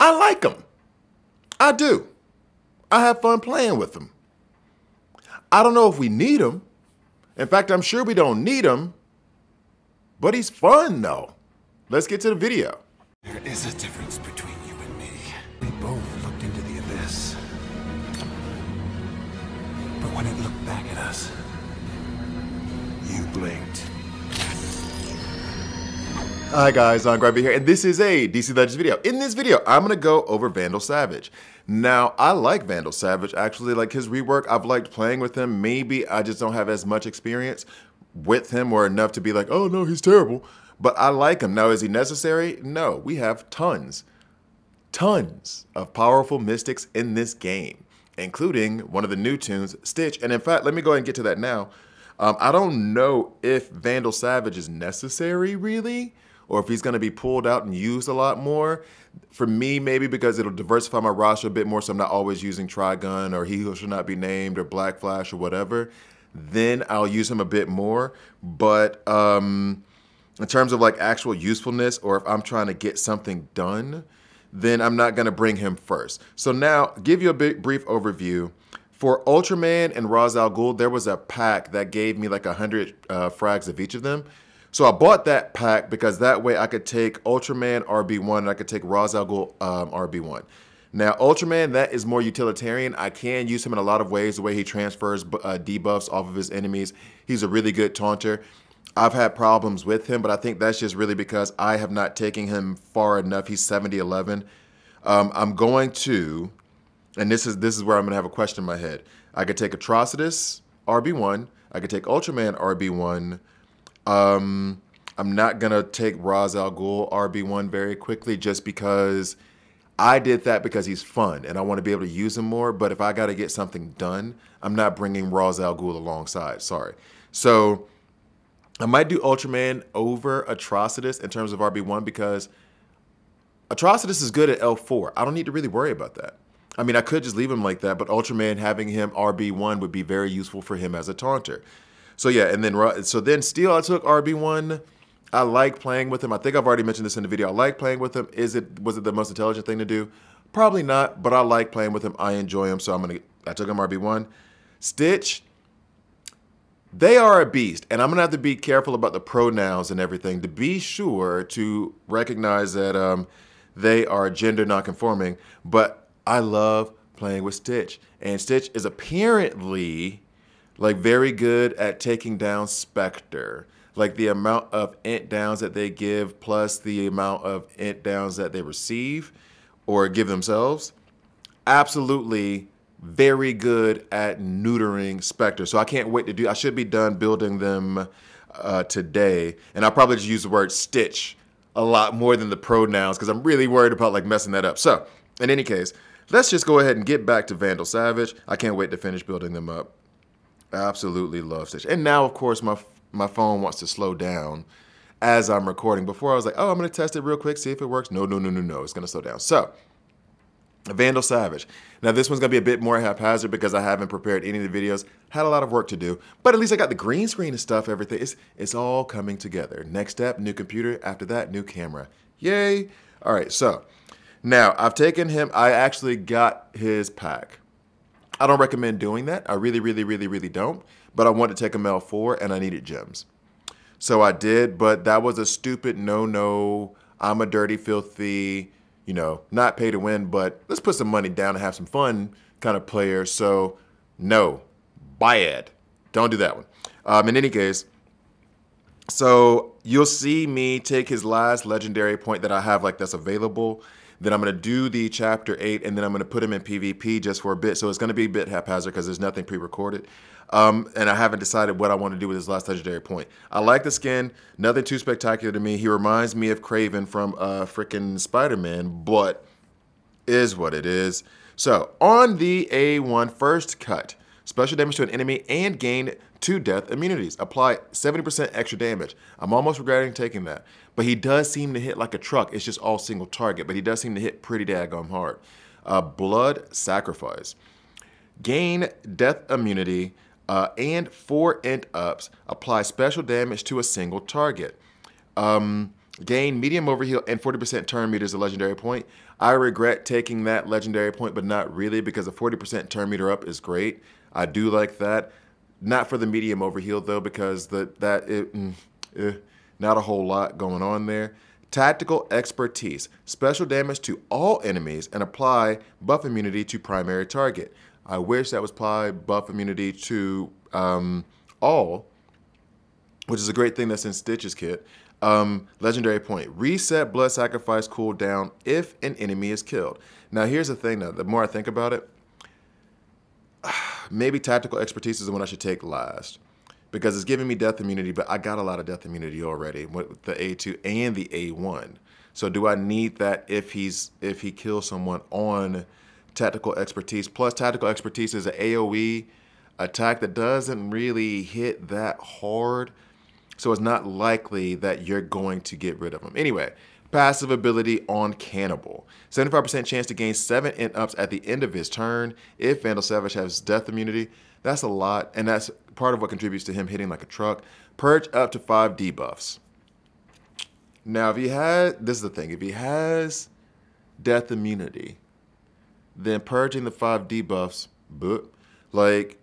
I like them. I do. I have fun playing with them. I don't know if we need him. In fact, I'm sure we don't need him. But he's fun, though. Let's get to the video. There is a difference between you and me. We both looked into the abyss. But when it looked back at us, you blinked. Hi guys, I'm Grubby here, and this is a DC Legends video. In this video, I'm gonna go over Vandal Savage. Now, I like Vandal Savage, actually, like his rework. I've liked playing with him. Maybe I just don't have as much experience with him or enough to be like, oh no, he's terrible. But I like him. Now, is he necessary? No, we have tons of powerful mystics in this game, including one of the new tunes, Stitch. And in fact, let me go ahead and get to that now. I don't know if Vandal Savage is necessary, really, or if he's going to be pulled out and used a lot more. For me, maybe because it'll diversify my roster a bit more, so I'm not always using Trigun or He Who Shall Not Be Named or Black Flash or whatever. Then I'll use him a bit more. But in terms of like actual usefulness, or if I'm trying to get something done, then I'm not going to bring him first. So now, give you a brief overview. For Ultraman and Ra's al Ghul, there was a pack that gave me like 100 frags of each of them. So I bought that pack because that way I could take Ultraman RB1 and I could take Ra's al Ghul RB1. Now, Ultraman, that is more utilitarian. I can use him in a lot of ways, the way he transfers debuffs off of his enemies. He's a really good taunter. I've had problems with him, but I think that's just really because I have not taken him far enough. He's 70-11. I'm going to, and this is where I'm going to have a question in my head. I could take Atrocitus RB1. I could take Ultraman RB1. I'm not going to take Ra's al Ghul RB1 very quickly just because I did that because he's fun and I want to be able to use him more. But if I got to get something done, I'm not bringing Ra's al Ghul alongside. Sorry. So I might do Ultraman over Atrocitus in terms of RB1 because Atrocitus is good at L4. I don't need to really worry about that. I mean, I could just leave him like that, but Ultraman having him RB1 would be very useful for him as a taunter. So yeah, and then still I took RB1. I like playing with him. I think I've already mentioned this in the video. I like playing with him. Was it the most intelligent thing to do? Probably not, but I like playing with him. I enjoy him, so I took him RB1. Stitch, they are a beast, and I'm gonna have to be careful about the pronouns and everything to be sure to recognize that they are gender nonconforming. But I love playing with Stitch, and Stitch is apparently like very good at taking down Spectre. Like the amount of int downs that they give plus the amount of int downs that they receive or give themselves. Absolutely very good at neutering Spectre. So I can't wait to I should be done building them today. And I'll probably just use the word Stitch a lot more than the pronouns because I'm really worried about like messing that up. So in any case, let's just go ahead and get back to Vandal Savage. I can't wait to finish building them up. Absolutely love Stitch. And now, of course, my phone wants to slow down as I'm recording. Before I was like, oh, I'm going to test it real quick, see if it works. No, it's going to slow down. So, Vandal Savage. Now, this one's going to be a bit more haphazard because I haven't prepared any of the videos. Had a lot of work to do, but at least I got the green screen and stuff, everything. It's all coming together. Next step, new computer. After that, new camera. Yay. All right, so now I've taken him. I actually got his pack. I don't recommend doing that. I really don't. But I wanted to take a L4 and I needed gems. So I did, but that was a stupid no. I'm a dirty, filthy, not pay to win, but let's put some money down and have some fun kind of player. So no, bad. Don't do that one. In any case, so you'll see me take his last legendary point that I have like that's available. Then I'm going to do the chapter 8, and then I'm going to put him in PvP just for a bit. So it's going to be a bit haphazard because there's nothing pre-recorded. And I haven't decided what I want to do with his last legendary point. I like the skin. Nothing too spectacular to me. He reminds me of Kraven from frickin' Spider-Man, but is what it is. So on the A1 first cut, special damage to an enemy and gain 2 death immunities. Apply 70% extra damage. I'm almost regretting taking that. But he does seem to hit like a truck. It's just all single target, but he does seem to hit pretty daggone hard. Blood Sacrifice. Gain death immunity and 4 int ups. Apply special damage to a single target. Gain medium overheal and 40% turn meter is a legendary point. I regret taking that legendary point, but not really, because a 40% turn meter up is great. I do like that. Not for the medium overheal though, because not a whole lot going on there. Tactical expertise. Special damage to all enemies and apply buff immunity to primary target. I wish that was apply buff immunity to all, which is a great thing that's in Stitch's kit. Legendary point. Reset blood sacrifice cooldown if an enemy is killed. Now here's the thing though, the more I think about it, maybe tactical expertise is the one I should take last, because it's giving me death immunity, but I got a lot of death immunity already with the A2 and the A1. So do I need that if he kills someone on tactical expertise? Plus tactical expertise is an AoE attack that doesn't really hit that hard. So it's not likely that you're going to get rid of him. Anyway, passive ability on Cannibal. 75% chance to gain 7 int-ups at the end of his turn if Vandal Savage has death immunity. That's a lot, and that's part of what contributes to him hitting like a truck. Purge up to 5 debuffs. Now, if he has death immunity, then purging the 5 debuffs, like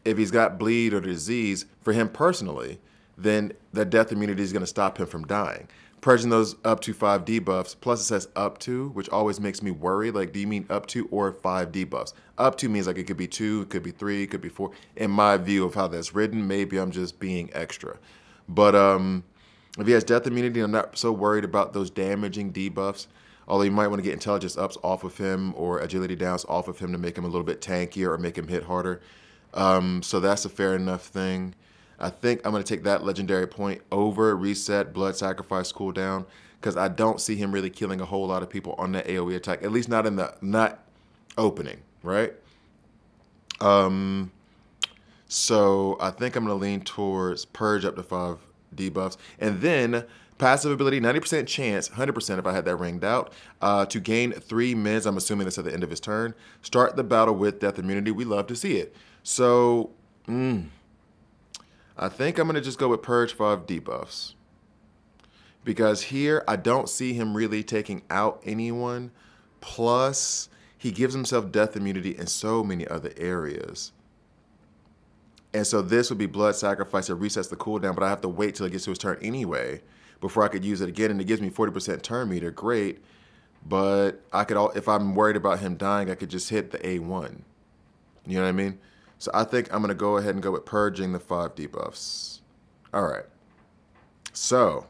if he's got bleed or disease, for him personally, then the death immunity is going to stop him from dying. Purging those up to 5 debuffs, plus it says up to, which always makes me worry. Like, do you mean up to or 5 debuffs? Up to means like it could be 2, it could be 3, it could be 4. In my view of how that's written, maybe I'm just being extra. But if he has death immunity, I'm not so worried about those damaging debuffs. Although you might want to get intelligence ups off of him or agility downs off of him to make him a little bit tankier or make him hit harder. So that's a fair enough thing. I think I'm going to take that legendary point over reset blood sacrifice cooldown, because I don't see him really killing a whole lot of people on that AoE attack, at least not in the opening, right? So I think I'm going to lean towards purge up to 5 debuffs, and then passive ability, 90% chance, 100% if I had that ringed out, to gain 3 mins. I'm assuming that's at the end of his turn. Start the battle with death immunity. We love to see it. So, I think I'm going to just go with purge 5 debuffs, because here I don't see him really taking out anyone. Plus, he gives himself death immunity in so many other areas. And so this would be blood sacrifice. It resets the cooldown, but I have to wait till it gets to his turn anyway before I could use it again. And it gives me 40% turn meter. Great. But I could, if I'm worried about him dying, I could just hit the A1. You know what I mean? So I think I'm going to go ahead and go with purging the 5 debuffs. All right. So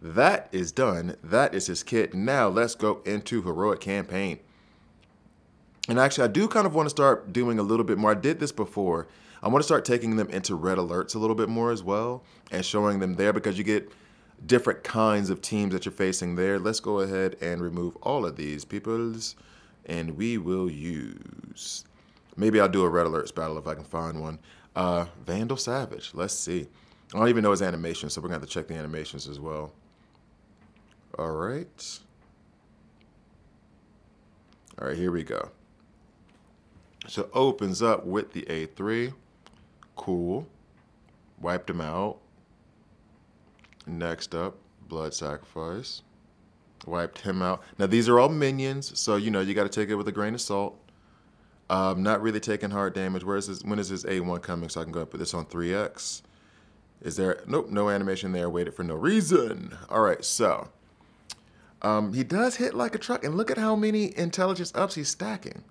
that is done. That is his kit. Now let's go into Heroic Campaign. And actually, I do kind of want to start doing a little bit more. I did this before. I want to start taking them into red alerts a little bit more as well and showing them there, because you get different kinds of teams that you're facing there. Let's go ahead and remove all of these peoples, and we will use... Maybe I'll do a red alerts battle if I can find one. Vandal Savage. Let's see. I don't even know his animation, so we're going to have to check the animations as well. All right. All right, here we go. So opens up with the A3. Cool. Wiped him out. Next up, blood sacrifice. Wiped him out. Now, these are all minions, so, you know, you got to take it with a grain of salt. Not really taking hard damage. When is his A1 coming so I can go and put this on 3x? Is there... Nope, no animation there. Waited for no reason. All right, so... he does hit like a truck, and look at how many intelligence ups he's stacking.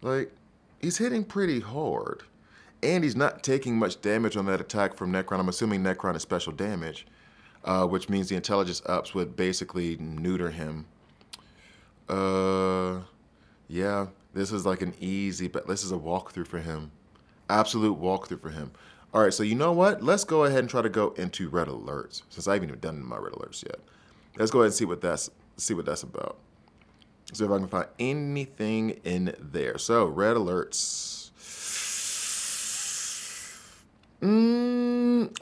Like, he's hitting pretty hard. And he's not taking much damage on that attack from Necron. I'm assuming Necron is special damage, which means the intelligence ups would basically neuter him. Yeah, this is like an easy, but this is a walkthrough for him. Absolute walkthrough for him. All right, so you know what? Let's go ahead and try to go into red alerts, since I haven't even done my red alerts yet. Let's go ahead and see what that's about. So if I can find anything in there. So red alerts.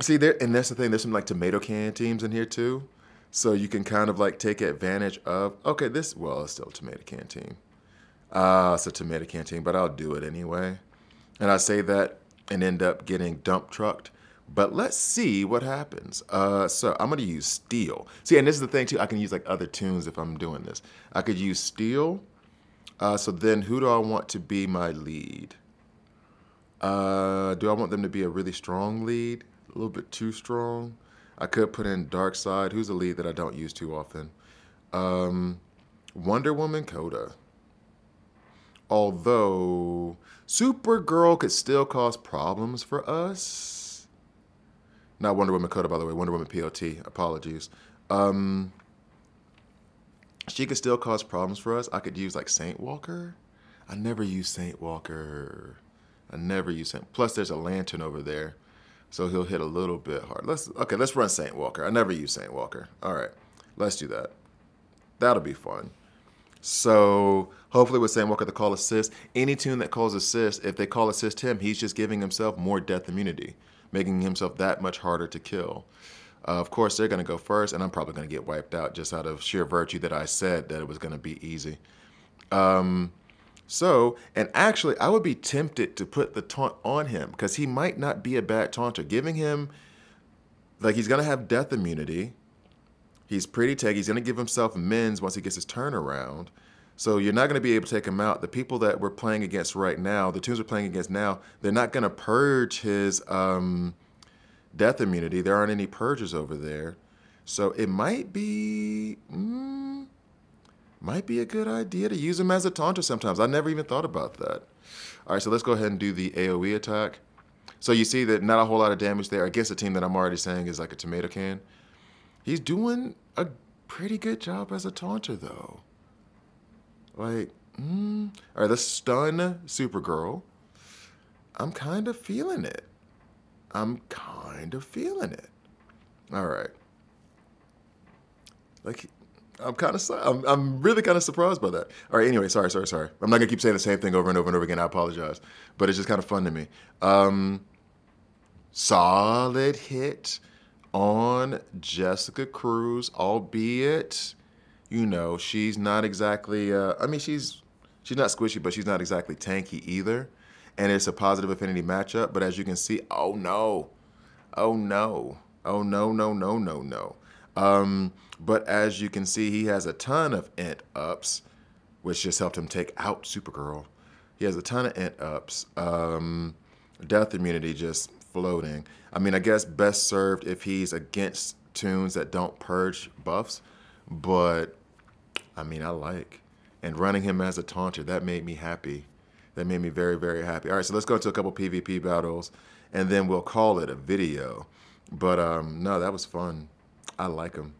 See there, and that's the thing. There's some like tomato can teams in here too, so you can kind of like take advantage of. Okay, it's still a tomato can team. It's a tomato can team, but I'll do it anyway. And I say that and end up getting dump trucked But let's see what happens. So I'm going to use Steel. See, and this is the thing, too. I can use, like, other tunes if I'm doing this. I could use Steel. So then who do I want to be my lead? Do I want them to be a really strong lead? A little bit too strong? I could put in Dark Side. Who's a lead that I don't use too often? Wonder Woman, Coda. Although Supergirl could still cause problems for us. Not Wonder Woman Coda, by the way. Wonder Woman POT. Apologies. She could still cause problems for us. I could use, like, Saint Walker. I never use Saint Walker. I never use Saint. Plus, there's a lantern over there, so he'll hit a little bit hard. Okay, let's run Saint Walker. I never use Saint Walker. All right, let's do that. That'll be fun. So hopefully with Saint Walker, the call assist, any tune that calls assist, if they call assist him, he's just giving himself more death immunity, making himself that much harder to kill. Of course, they're going to go first, and I'm probably going to get wiped out just out of sheer virtue that I said that it was going to be easy. So, and actually, I would be tempted to put the taunt on him because he might not be a bad taunter. Giving him, like, he's going to have death immunity. He's pretty tanky. He's going to give himself mins once he gets his turn around. So you're not going to be able to take him out. The people that we're playing against right now, the teams we're playing against now, they're not going to purge his death immunity. There aren't any purges over there. So it might be a good idea to use him as a taunter sometimes. I never even thought about that. All right, so let's go ahead and do the AoE attack. So you see that not a whole lot of damage there against a team that I'm already saying is like a tomato can. He's doing a pretty good job as a taunter, though. Like, all right, let's stun Supergirl. I'm kind of feeling it. All right. Like, I'm really kind of surprised by that. All right, anyway, sorry. I'm not going to keep saying the same thing over and over and over again. I apologize. But it's just kind of fun to me. Solid hit on Jessica Cruz, albeit, you know, she's not exactly, I mean, she's not squishy, but she's not exactly tanky either. And it's a positive affinity matchup. But as you can see, oh no. But as you can see, he has a ton of int ups, which just helped him take out Supergirl. He has a ton of int ups. Death immunity just floating. I mean, I guess best served if he's against tunes that don't purge buffs. But, I mean, I like. And running him as a taunter, that made me happy. That made me very, very happy. All right, so let's go into a couple PvP battles, and then we'll call it a video. But, no, that was fun. I like him.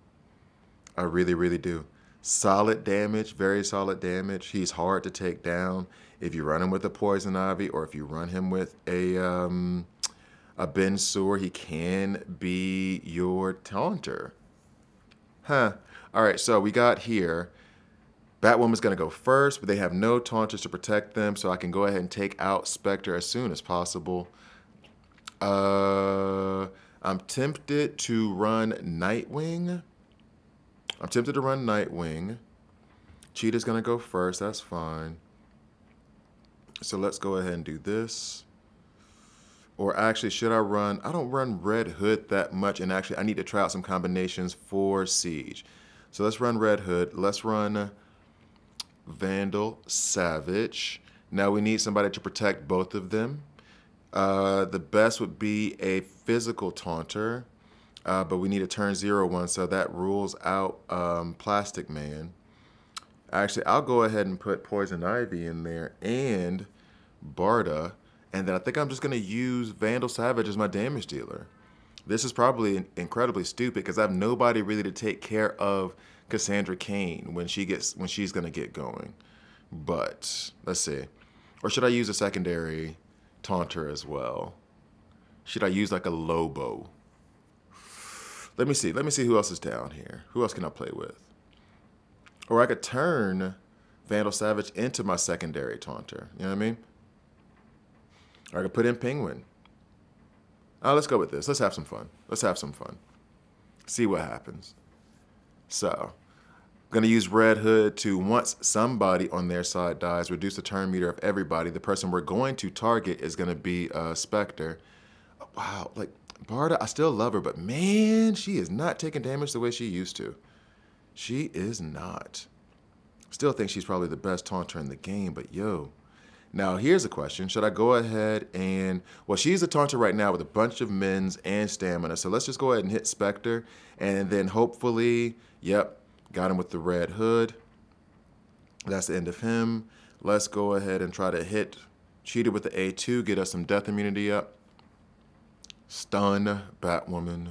I really, really do. Solid damage, very solid damage. He's hard to take down. If you run him with a Poison Ivy or if you run him with a Ben Sewer, he can be your taunter. Huh. All right, so we got here. Batwoman's going to go first, but they have no taunters to protect them, so I can go ahead and take out Spectre as soon as possible. I'm tempted to run Nightwing. Cheetah's going to go first. That's fine. So let's go ahead and do this. Or actually, should I run? I don't run Red Hood that much. And actually, I need to try out some combinations for Siege. So let's run Red Hood. Let's run Vandal, Savage. Now we need somebody to protect both of them. The best would be a physical taunter. But we need a turn 0-1, so that rules out Plastic Man. Actually, I'll go ahead and put Poison Ivy in there and Barda. And then I think I'm just going to use Vandal Savage as my damage dealer. This is probably incredibly stupid because I have nobody really to take care of Cassandra Cain when she's going to get going. But let's see. Or should I use a secondary taunter as well? Should I use like a Lobo? Let me see who else is down here. Who else can I play with? Or I could turn Vandal Savage into my secondary taunter. You know what I mean? Or I could put in Penguin. Let's go with this. Let's have some fun. See what happens. So, I'm going to use Red Hood to, once somebody on their side dies, reduce the turn meter of everybody. The person we're going to target is going to be Spectre. Wow, like, Barda, I still love her, but man, she is not taking damage the way she used to. She is not. Still think she's probably the best taunter in the game, but yo. Now, here's a question. Should I go ahead and... Well, she's a taunter right now with a bunch of mins and stamina. So let's just go ahead and hit Spectre. And then hopefully... Yep, got him with the red hood. That's the end of him. Let's go ahead and try to hit Cheetah with the A2. Get us some death immunity up. Stun Batwoman.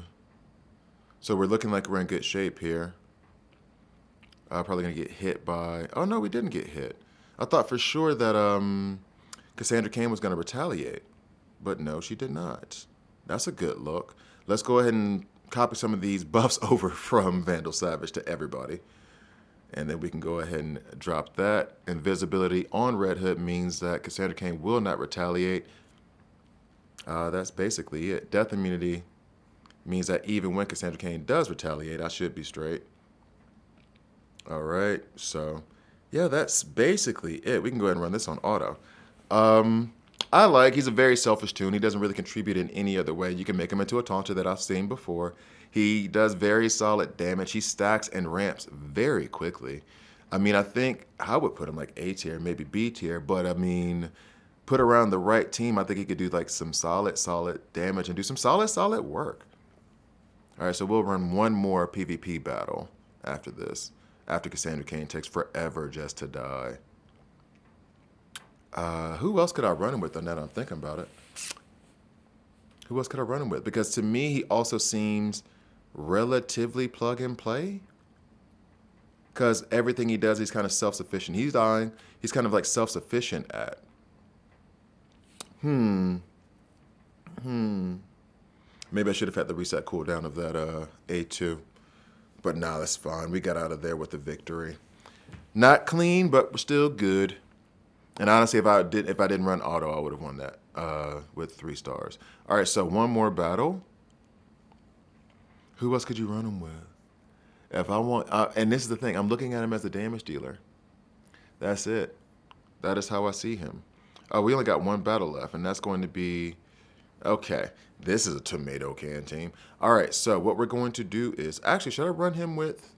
So we're looking like we're in good shape here. Probably going to get hit by... Oh, no, we didn't get hit. I thought for sure that Cassandra Cain was going to retaliate. But no, she did not. That's a good look. Let's go ahead and copy some of these buffs over from Vandal Savage to everybody. And then we can go ahead and drop that. Invisibility on Red Hood means that Cassandra Cain will not retaliate. That's basically it. Death immunity means that even when Cassandra Cain does retaliate, I should be straight. All right, so... Yeah, that's basically it. We can go ahead and run this on auto. He's a very selfish toon. He doesn't really contribute in any other way. You can make him into a taunter that I've seen before. He does very solid damage. He stacks and ramps very quickly. I mean, I think I would put him like A tier, maybe B tier, but I mean, put around the right team, I think he could do like some solid damage and do some solid work. All right, so we'll run one more PvP battle after this. After Cassandra Cain takes forever just to die. Who else could I run him with? Now that I'm thinking about it. Who else could I run him with? Because to me, he also seems relatively plug and play. Because everything he does, he's kind of self-sufficient. He's dying. He's kind of like self-sufficient at. Maybe I should have had the reset cooldown of that A2. But nah, that's fine. We got out of there with the victory. Not clean, but we're still good. And honestly, if I didn't run auto, I would have won that with 3 stars. All right, so one more battle. Who else could you run him with? If I want, and this is the thing, I'm looking at him as a damage dealer. That's it. That is how I see him. We only got one battle left, and that's going to be... Okay, this is a tomato can team. All right, so what we're going to do is... Actually, should I run him with...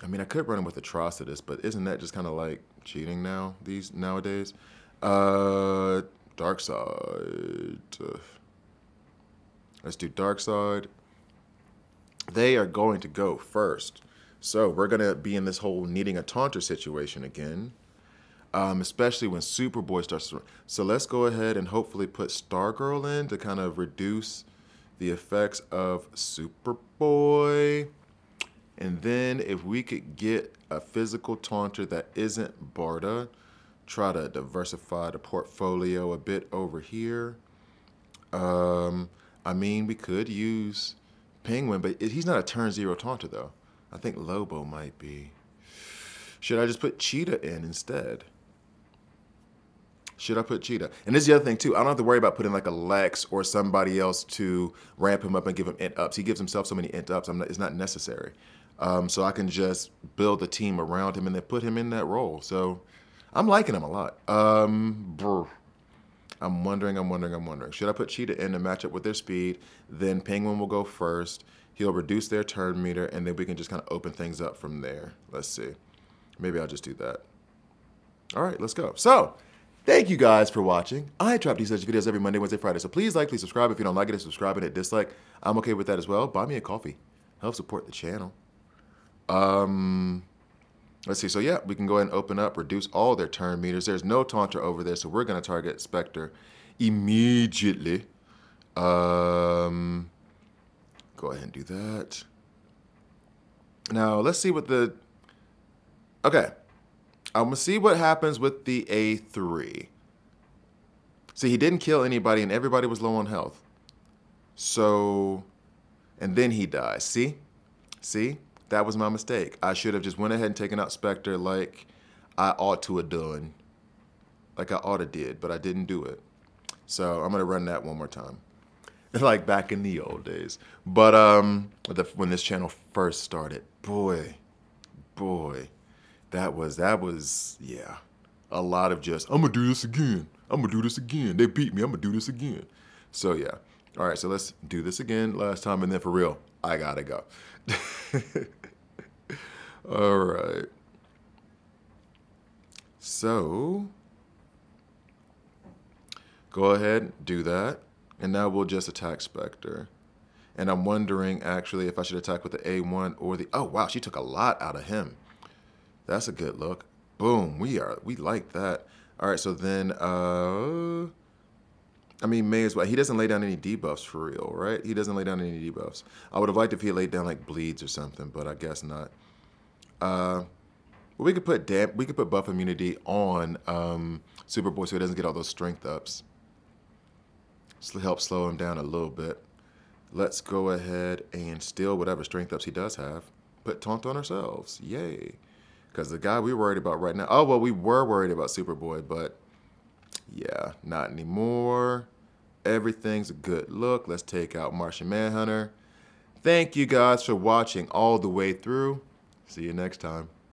I mean, I could run him with Atrocitus, but isn't that just kind of like cheating nowadays? Dark Side. Let's do Dark Side. They are going to go first. So we're going to be in this whole needing a taunter situation again. Especially when Superboy starts to... So let's go ahead and hopefully put Stargirl in to kind of reduce the effects of Superboy. And then if we could get a physical taunter that isn't Barda, try to diversify the portfolio a bit over here. I mean, we could use Penguin, but he's not a turn 0 taunter, though. I think Lobo might be. Should I just put Cheetah in instead? Should I put Cheetah? And this is the other thing, too. I don't have to worry about putting like a Lex or somebody else to ramp him up and give him int ups. He gives himself so many int ups. It's not necessary. So I can just build a team around him and then put him in that role. So I'm liking him a lot. I'm wondering. Should I put Cheetah in to match up with their speed? Then Penguin will go first. He'll reduce their turn meter, and then we can just kind of open things up from there. Let's see. Maybe I'll just do that. All right, let's go. So, thank you guys for watching. I drop these such videos every Monday, Wednesday, Friday. So please like, please subscribe. If you don't like it, hit subscribe and hit dislike. I'm okay with that as well. Buy me a coffee. Help support the channel. Let's see. So yeah, we can go ahead and open up, reduce all their turn meters. There's no taunter over there, so we're going to target Spectre immediately. Go ahead and do that. Now, let's see what the... Okay. I'm going to see what happens with the A3. See, he didn't kill anybody, and everybody was low on health. So... And then he dies. See? See? That was my mistake. I should have just went ahead and taken out Spectre like I ought to have done. Like I ought to did, but I didn't do it. So I'm going to run that one more time. Like back in the old days. But when this channel first started, boy, that was, yeah, a lot of just, I'm going to do this again. I'm going to do this again. They beat me. I'm going to do this again. So, yeah. All right, so let's do this again last time, and then for real, I gotta go. All right. So go ahead, do that. And now we'll just attack Spectre. And I'm wondering, actually, if I should attack with the A1 or the... Oh, wow, she took a lot out of him. That's a good look. Boom, we like that. All right, so then, I mean, may as well. He doesn't lay down any debuffs for real, right? He doesn't lay down any debuffs. I would have liked if he laid down, like, bleeds or something, but I guess not. Well, we could put buff immunity on Superboy so he doesn't get all those strength ups. This will help slow him down a little bit. Let's go ahead and steal whatever strength ups he does have. Put taunt on ourselves. Yay. Because the guy we're worried about right now... Oh, well, we were worried about Superboy, but... Yeah, not anymore. Everything's a good look. Let's take out Martian Manhunter. Thank you guys for watching all the way through. See you next time.